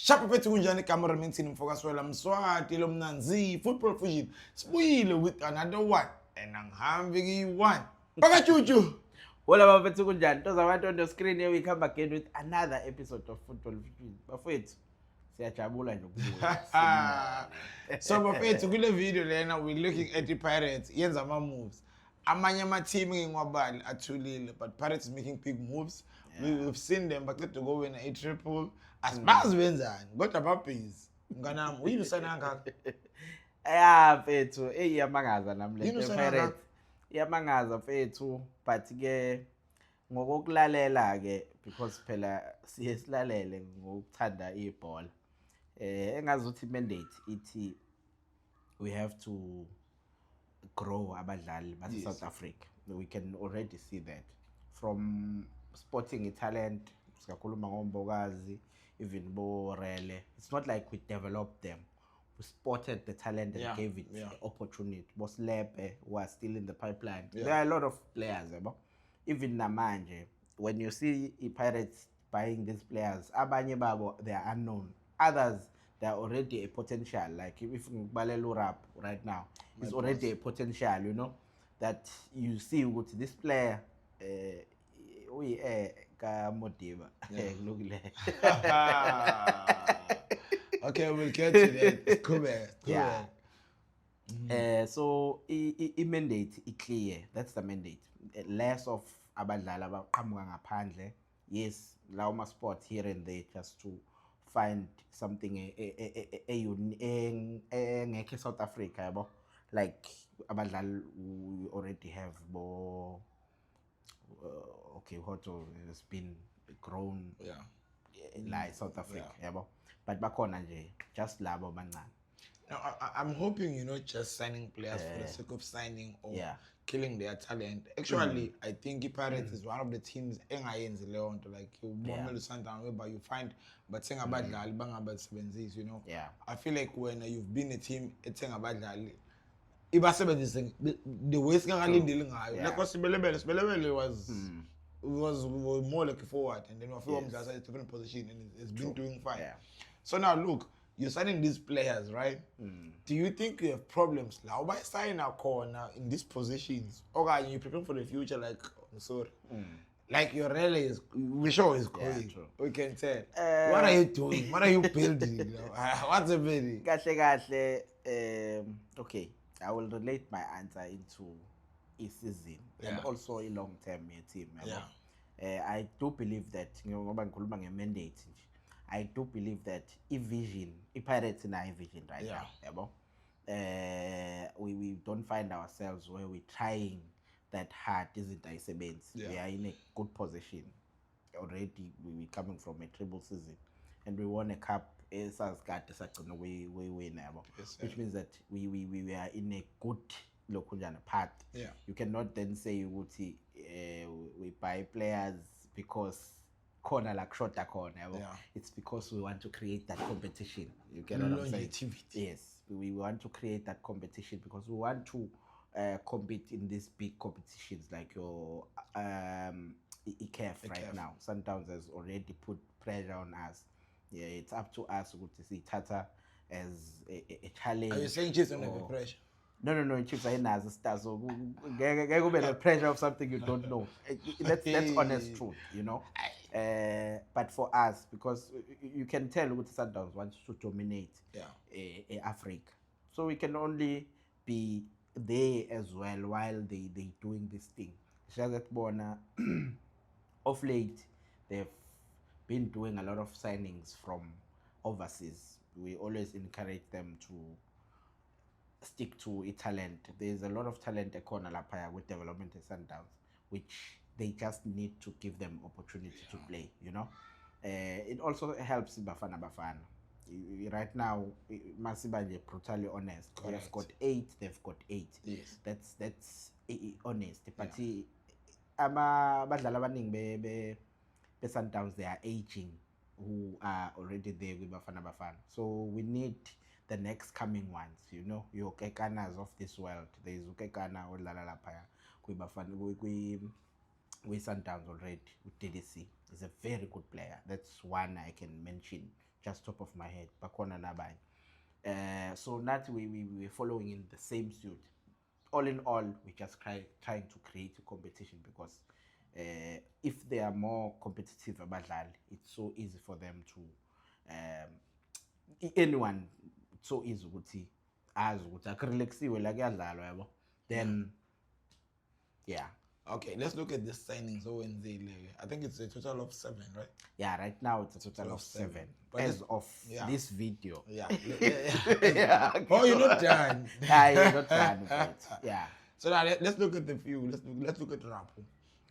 Shapha phethu kunjani cameraman thini mfokaswela Mswati lo mnanzi Football Fusion sibuyile with another one and angihambi ki1 bakachuchu. Hola bafethu kunjani? Toza abantu on the screen here we come again with another episode of Football Fusion. Bafethu siyajabula nje ukubuya. So bafethu kule video lena we looking at the Pirates yenza ama moves. Amanye ama team ngiwabali athulile but Pirates is making big moves. We've seen them but to go win a triple. Asibazi wenzani kodwa babhizi. Nganami uyini usana ngaka? Mfethu iyamangaza namhlanje Pirates. Iyamangaza mfethu but ke ngokukulalela ke because phela siye silalele ngokuthanda ibhola. Engazi ukuthi mandate ithi we have to grow abadlali base South Africa. We can already see that from sporting talent sikakhuluma ngoMbokazi even Borele. It's not like we developed them. We spotted the talent and gave it the opportunity. Boss Lepe was still in the pipeline. There are a lot of players, even namanje. When you see the Pirates buying these players, abanye babo they are unknown. Others they are already a potential. Like if Balelu Rap right now is already a potential, you know, that you see with this player. We Modiba. Look Okay, we'll get to that. Cool. Yeah. So I mandate is clear. That's the mandate. Less of abadlali abaqhamuka ngaphandle. Yes, lauma sport here and there just to find something engekho South Africa, yabo. Like abadlali we already have bo okay, Hoto has been grown in like South Africa, yabo. But bakhona nje just labo bancane. Now, I'm hoping you're not just signing players for the sake of signing or killing their talent. Actually, I think Pirates is one of the teams engayenzi leyo nto like you Mamelodi Sundowns whereby you find bathenga abadlali bangabasebenzisi, you know. I feel like when you've been a team ethenga abadlali ibasebenzise the way singakalindeli ngayo. Like Sibelebele was more like a forward and then Wafika Mdlasa is a different position and it's been doing fine. So now look, you're signing these players, right? Do you think you have problems now by signing a corner in these positions? Okay, you preparing for the future like sorry. Like your rally is we sure is going. We can tell. What are you doing? What are you building? You know? What's the building? Kahle. Okay, I will relate my answer into a season and also a long-term team. I do believe that ngoba ngikhuluma nge-mandate nje. I do believe that vision, Pirates in our vision right now, yabo. We don't find ourselves where we're trying that hard, isn't I sebenzi. We are in a good position already. We're coming from a triple season and we won a cup we win, which means that we are in a good path. You cannot then say we buy players because corner like shorter corner. It's because we want to create that competition. You get what I'm saying? Yes, we want to create that competition because we want to compete in these big competitions like your ICAF right now. Sundowns has already put pressure on us. Yeah, it's up to us to see Tata as a challenge. Are you saying Chiefs don't have pressure? No, Chiefs are in as a star, so the pressure of something you don't know. That's honest truth, you know. But for us, because you can tell what Sundowns wants to dominate Africa, so we can only be there as well while they doing this thing. Shazat Bona, of late, they've been doing a lot of signings from overseas. We always encourage them to stick to a talent. There's a lot of talent at Corner Lapaya with development and Sundowns, which they just need to give them opportunity to play, you know. It also helps Bafana. Right now, Masibanje brutally honest. Correct. They've got 8, they've got 8. Yes. That's honest. But abadlali abaningi be Sundowns, they are aging who are already there with Bafana. So we need the next coming ones, you know, your Kekanas of this world. There is Ukekana or Lalalapaya with Sundowns already with TDC. He's a very good player. That's one I can mention just top of my head. Bakona nabanye. So that we're following in the same suit. All in all, we're just trying to create a competition because if they are more competitive abadlali, it's so easy for them to anyone, it's so easy ukuthi azi ukuthi akurelaxiwe la kuyadlalwa yabo. Then yeah. Okay, let's look at the signings. I think it's a total of 7, right? Yeah, right now it's a total of 7. As of this video. Yeah. Yeah. Oh, you're not done. Yeah, you're not done with it. Yeah. So now let's look at the few. Let's look at Rapo.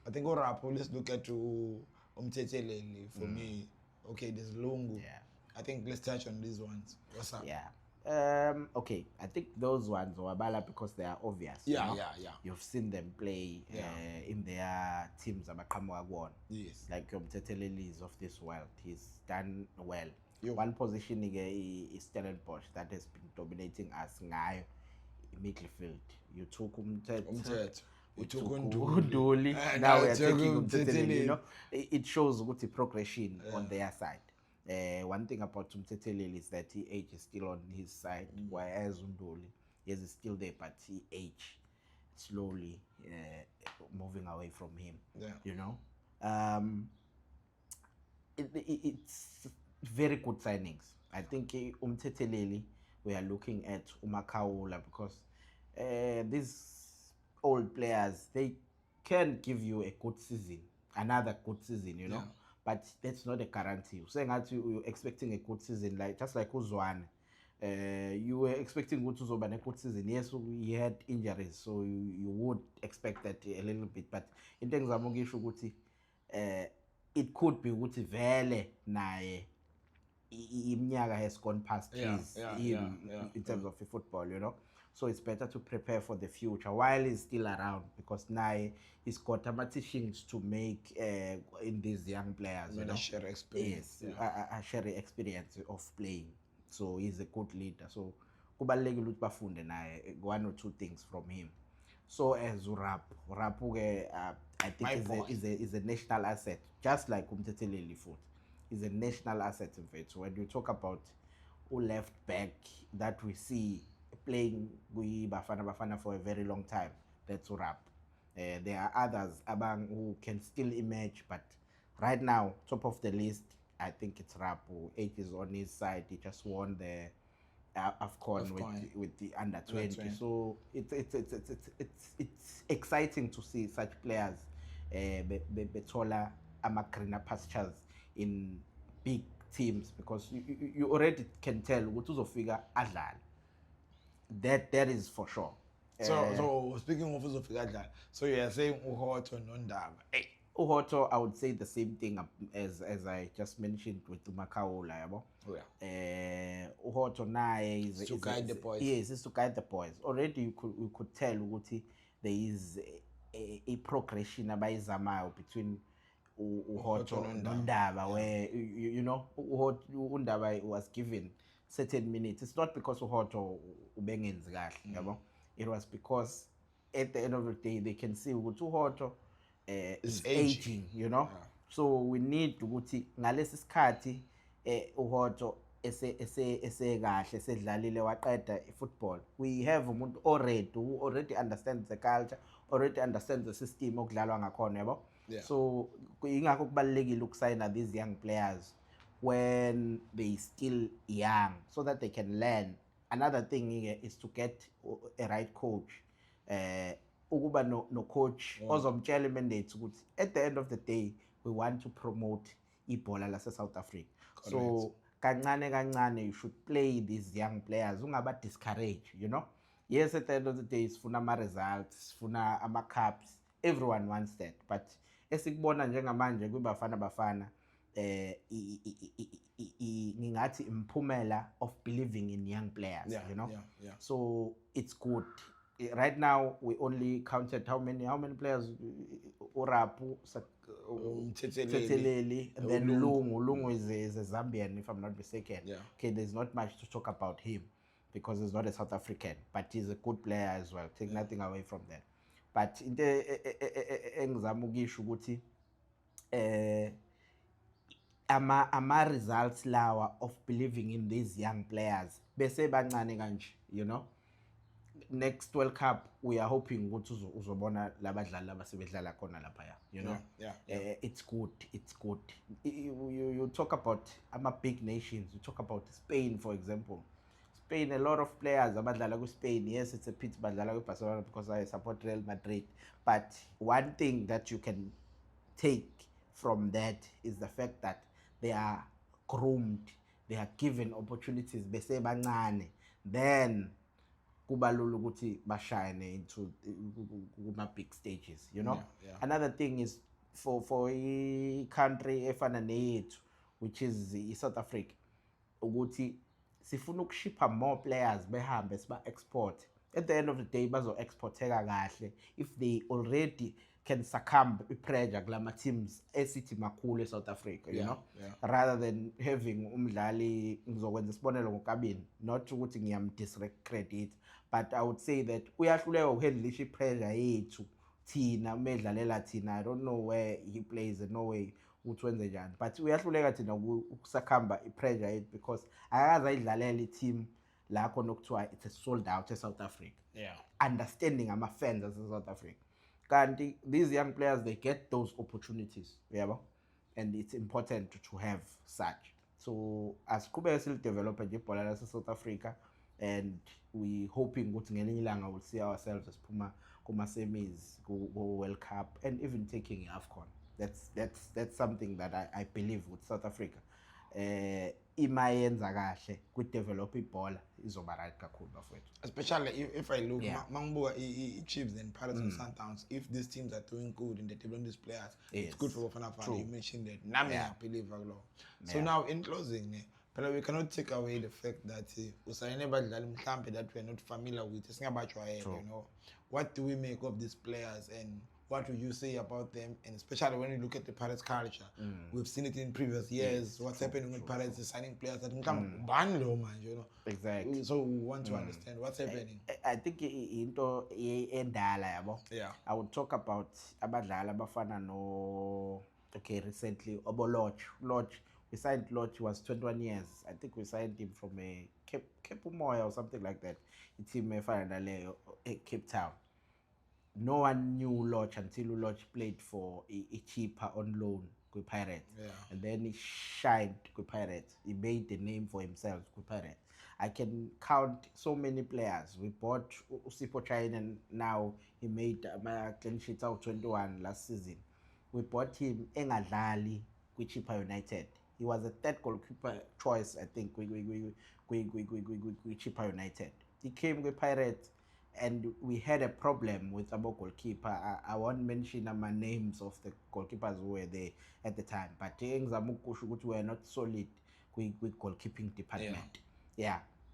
I think Rapo. Let's look at Umteteleli for me. Okay, there's Lungu. Yeah. I think let's touch on these ones. What's up? Yeah. Okay, I think those ones were bala because they are obvious. Yeah, you know? yeah. You've seen them play in their teams. Yes. Like Umtetelelis of this world. He's done well. Yo. One positioning is Stellenbosch that has been dominating us ngayo midfield. You took Umtet. We took Unduli. Now we are taking Umteteleli. You know, it shows good progression on their side. One thing about Umteteleli is that age is still on his side, whereas Unduli is still there, but age slowly moving away from him. Yeah. You know, it's very good signings. I think Umteteleli, we are looking at Umakaula because these old players, they can give you a good season, another good season, you know. Yeah. But that's not a guarantee. Saying that you're expecting a good season, like just like Uzwane, you were expecting good to a good season. Yes, we had injuries, so you would expect that a little bit. But in terms of Mugishu, it could be Guti Vele nae. Imnyaga has gone past his in terms of the football, you know. So it's better to prepare for the future while he's still around because now he's got teachings to make in these young players. You know? Share experience. Yes, a share experience of playing. So he's a good leader. So kubalulekile ukuthi bafunde naye one or two things from him. So as Rapu, I think is a national asset, just like Umteteleli foot. Is a national asset in fact. So when you talk about who left back that we see playing with Bafana for a very long time, that's Rap. There are others Abang who can still emerge, but right now, top of the list, I think it's Rap. Who age is on his side. He just won the AFCON with the under 20. So it's exciting to see such players betola amagreener pastures in big teams because you already can tell what uzofika adlala. That is for sure. So speaking of Uzofika, so you are saying Uhoto Nondaba. Hey. Uhoto, I would say the same thing as I just mentioned with Makaola. Oh, yeah. Uhoto nae is to guide the boys. Yes, it's to guide the boys. Already you could tell Uti there is a progression about between Uhoto and Undaba, where you know Undaba was given certain minutes. It's not because Uhoto ubengenzi kahle, yabo. It was because at the end of the day they can see Uhoto is aging, you know. Yeah. So we need ukuthi ngalesi sikhathi Uhoto ese kahle esedlalile waqeda ifootball. We have umuntu who already understands the culture, already understands the system okudlalwa ngakhona, yabo. Yeah. So ingakho kubalekile ukusayina these young players when they still young so that they can learn. Another thing is to get a right coach. Ukuba no coach ozomtshela mandate ukuthi at the end of the day we want to promote ibhola lase South Africa. Correct. So kancane you should play these young players ungaba discourage, you know. Yes, at the end of the day sifuna ama results, sifuna ama cups, everyone wants that, but esikubona njengamanje kuBafana ngingathi imphumela of believing in young players, you know. Yeah. So it's good. Right now we only counted how many players Urapu, Teteleli, and then Lungu is a Zambian if I'm not mistaken. Yeah. Okay, there's not much to talk about him because he's not a South African, but he's a good player as well. Take nothing away from that. But in the engizamugisho ukuthi ama results lawa of believing in these young players bese bancane kanje, you know. Next World Cup we are hoping ukuthi uzobona labadlali abasebedlala khona lapha, you know. It's good, it's good. You talk about ama big nations, you talk about Spain for example. Spain, a lot of players abadlala ku Spain. Yes, it's a pity badlala ku Barcelona because I support Real Madrid, but one thing that you can take from that is the fact that they are groomed, they are given opportunities bese bancane, then kuba lula ukuthi bashine into kuma big stages, you know. Another thing is for a country efana nethu, which is South Africa, ukuthi sifuna ukushipha more players behambe siba export. At the end of the day bazo exporteka kahle if they already can succumb pressure kulama teams esithi makhulu eSouth Africa, you know, rather than having umdlali ngizokwenza isibonelo ngokabini, not ukuthi ngiyamdiscredit, but I would say that uyahluleka ukuhandlisha ipressure yethu thina medlalela thina. I don't know where he plays in Norway ukuthi wenze njani, but uyahluleka thina ukusakhamba ipressure yethu because akaze ayidlalela i-team la khona okuthiwa it's a sold out eSouth Africa, understanding ama-fans ase-South Africa. Kanti these young players, they get those opportunities, yabo, and it's important to have such. So as siqhubeka silidevelop nje ibhola lase-South Africa, and we hoping ukuthi ngelinye ilanga we'll see ourselves as phuma kuma-semis go World Cup and even taking i-AFCON. That's something that I believe with South Africa. Imayenza kahle ku-develop ibhola izoba right kakhulu bafowethu. Especially if I look mangibuka i-Chiefs and Pirates and Sundowns, if these teams are doing good and they develop these players, it's good for Bafana Bafana. You mentioned that. Nami I believe akulo. So now in closing, but we cannot take away the fact that usayine badlali mhlambe that we are not familiar with. You know, what do we make of these players and what would you say about them? And especially when you look at the Pirates culture, we've seen it in previous years. What's happening with Pirates is signing players that ban low, man, you know. Exactly. So we want to understand what's happening. I think into endala yabo. I would talk about abadlali abafana no recently Obo Lodge. We signed Lodge, was 21 years. I think we signed him from a Cape Umoya or something like that. It's him finally Cape Town. No one knew Lodge until Lodge played for a cheaper on loan with Pirates. And then he shined with Pirates. He made the name for himself with Pirates. I can count so many players. We bought Usipo China, and now he made a clean sheet out 21 last season. We bought him engadlali with Chippa United. He was a third goalkeeper choice, I think, with Chippa United. He came with Pirates, and we had a problem with our goalkeeper. I won't mention my names of the goalkeepers who were there at the time, but we were not solid with goalkeeping department.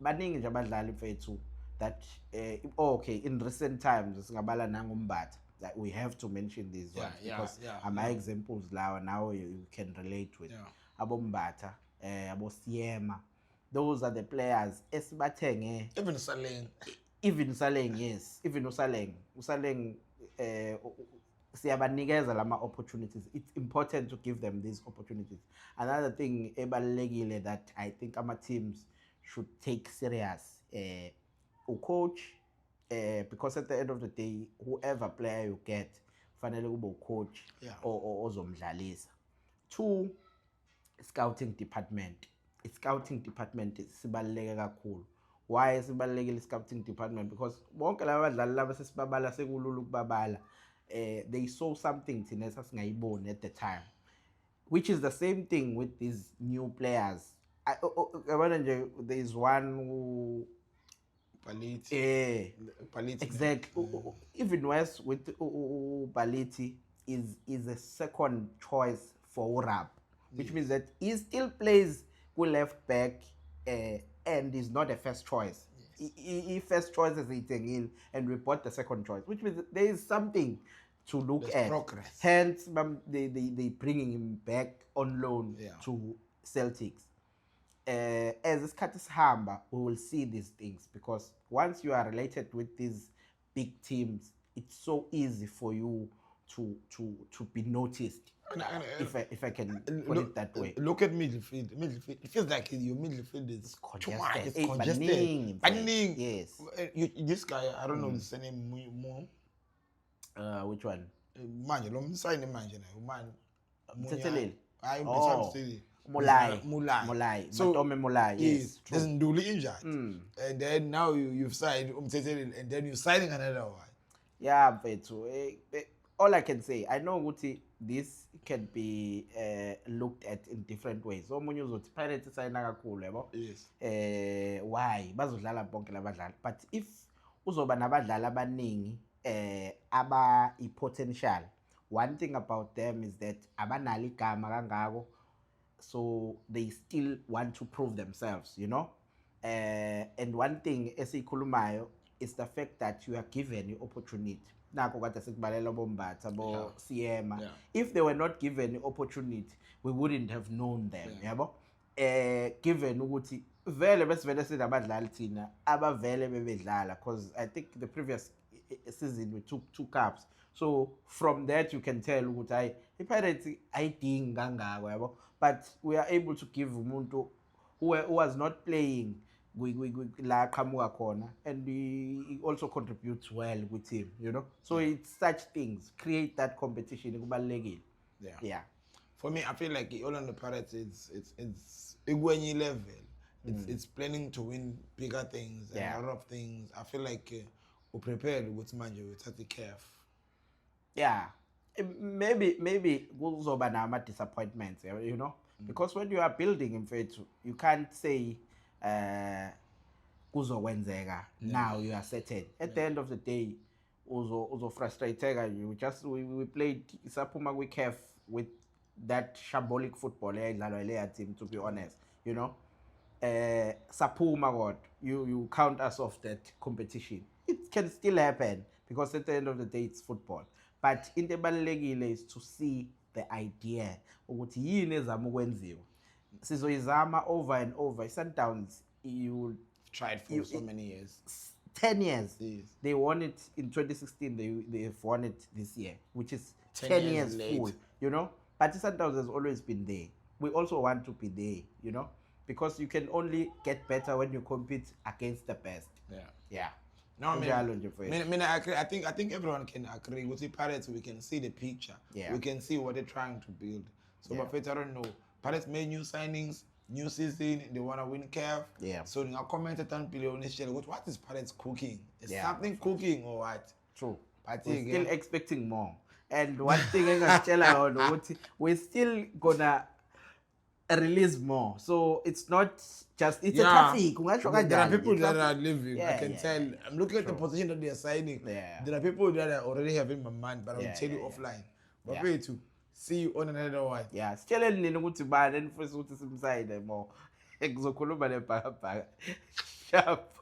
Baningi nje abadlali mfethu that in recent times singabala nanguMbatha, that we have to mention these ones because my examples now you can relate with. AboMbatha, AboSiema, those are the players esibathenge. Even Saleng, yes. Even Usaleng, siyabanikeza lama opportunities. It's important to give them these opportunities. Another thing ebalulekile that I think our teams should take serious, coach, because at the end of the day, whoever player you get, fanele ube coach or ozomdlalisa. 2, scouting department. Scouting department is sibaluleke kakhulu. Why is sibalulekile scouting department? Because bonke laba badlali laba sesibabala sekulula ukubabala, they saw something thina esasingayiboni at the time, which is the same thing with these new players. There is one who Baliti. Exactly. Even worse with Baliti is a second choice for Urab, which means that he still plays with left back and is not a first choice. He first choice is eating in, and we bought the second choice, which means there is something to look at. Progress. Hence, they bringing him back on loan to Celtics. As isikhathi sihamba, we will see these things, because once you are related with these big teams, it's so easy for you to be noticed. if I can put it that way. Look at midfield. It feels like your midfield is too much. It's congested. Baning. Yes. This guy, I don't know the surname. Which one? Manje, lo sign manje na. Man. Mthetheleli. Mulai. So Matome Mulai. Yes. There's Nduli injured. And then now you've signed Mthetheleli and then you're signing another one. Yeah, Mfethu. All I can say, I know Guti, this can be looked at in different ways. So omunye uzothi Pirates sayina kakhulu yabo. Yes. Why? Bazodlala bonke labadlali. But if uzoba nabadlali abaningi aba potential, one thing about them is that abanalo igama kangako, so they still want to prove themselves, you know. And one thing esikhulumayo is the fact that you are given the opportunity. Nako kade sikubalela bombatha bo Siema. If they were not given the opportunity, we wouldn't have known them, yabo. Given ukuthi vele besivele sinabadlali thina abavele bebedlala, because I think the previous season we took 2 cups. So from that you can tell ukuthi iPirates ayidingi kangako yabo, but we are able to give umuntu who was not playing la qhamuka khona, and he also contributes well with him, you know. So it's such things create that competition kubalekile. Yeah. For me, I feel like Orlando Pirates it's Igwenyi level. It's planning to win bigger things and a lot of things. I feel like we're prepared with manje with 30 caref. Yeah. Maybe kuzoba nama disappointments, you know, because when you are building in Mfethu, you can't say kuzokwenzeka now you are certain. At the end of the day, uzo frustrated. We played isaphuma kwi-CAF with that shambolic football eyidlalwa leya team, to be honest, you know. Saphuma god, you count us off that competition. It can still happen because at the end of the day it's football. But into ebalulekile is to see the idea ukuthi yini ezama ukwenziwa. Sizoyizama over and over. Sundowns, you tried for so many years. 10 years. Yes. They won it in 2016. They've won it this year, which is 10 years full, you know. But Sundowns has always been there. We also want to be there, you know, because you can only get better when you compete against the best. Yeah. No, I agree. I think everyone can agree. With the Pirates, we can see the picture. Yeah. We can see what they're trying to build. So, but I don't know. Pirates made new signings, new season. They want to win CAF. Yeah. So, I commented on what is Pirates cooking? Is something cooking or what? True. But we're still expecting more. And one thing I'm gonna tell you, we're still gonna release more. So it's not just a traffic. There are people that are living. I can tell. I'm looking at the position that they are signing. There are people that I already have in my mind, but I'll tell you offline. But wait to see you on another one. Yeah, still in the bad and first what is inside more. Exocolumba sharp.